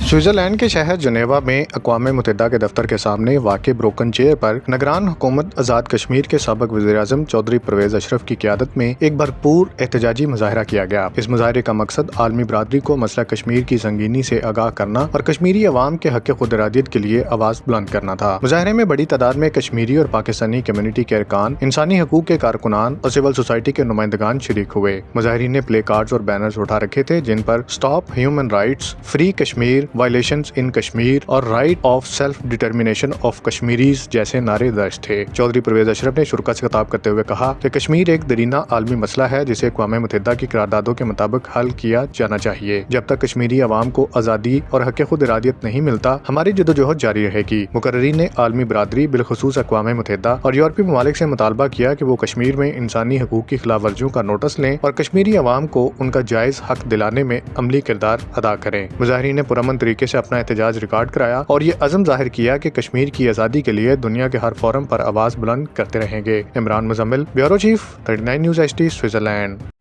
Switzerland के शहर जनेवा में अक़वाम मुत्तहिदा के दफ्तर के सामने वाक़ ब्रोकन चेयर पर निगरान हुकूमत आज़ाद कश्मीर के साबिक़ वज़ीर-ए-आज़म चौधरी परवेज़ अशरफ की क़यादत में एक भरपूर एहतजाजी मुज़ाहरा किया गया। इस मुज़ाहरे का मकसद आलमी बरादरी को मसला कश्मीर की संगीनी से आगाह करना और कश्मीरी अवाम के हक़ खुद इरादियत के लिए आवाज़ बुलंद करना था। मुज़ाहरे में बड़ी तादाद में कश्मीरी और पाकिस्तानी कम्यूनिटी के अरकान, इंसानी हकूक़ के कारकुनान और सिविल सोसाइटी के नुमाइंदगान शरीक हुए। मुज़ाहिरीन ने प्ले कार्ड्स और बैनर्स उठा रखे थे जिन पर stop human rights, free Kashmir, violations in Kashmir और right of self determination of Kashmiris जैसे नारे दर्ज थे। चौधरी परवेज़ अशरफ ने शुरा से खिताब करते हुए कहा कि कश्मीर एक दरीना आलमी मसला है जिसे अक़वाम मुत्तहिदा की करारदादों के मुताबिक हल किया जाना चाहिए। जब तक कश्मीरी अवाम को आज़ादी और हक़ खुद इरादियत नहीं मिलता, हमारी जदोजहद जारी रहेगी। मुकर्रीन ने आलमी बरादरी बिलखुसूस अक़वाम मुत्तहिदा और यूरोपीय ममालिक से मुतालबा किया कि वो कश्मीर में इंसानी हकूक़ की खिलाफ वर्जियों का नोटिस लें और कश्मीरी अवाम को उनका जायज़ हक दिलाने में अमली किरदार अदा करें। मुज़ाहिरीन ने पुरअमन तरीके से अपना एहतजाज रिकॉर्ड कराया और ये अज़म जाहिर किया कि कश्मीर की आज़ादी के लिए दुनिया के हर फोरम पर आवाज़ बुलंद करते रहेंगे। Imran Muzammil, bureau chief, 39 news HD, Switzerland.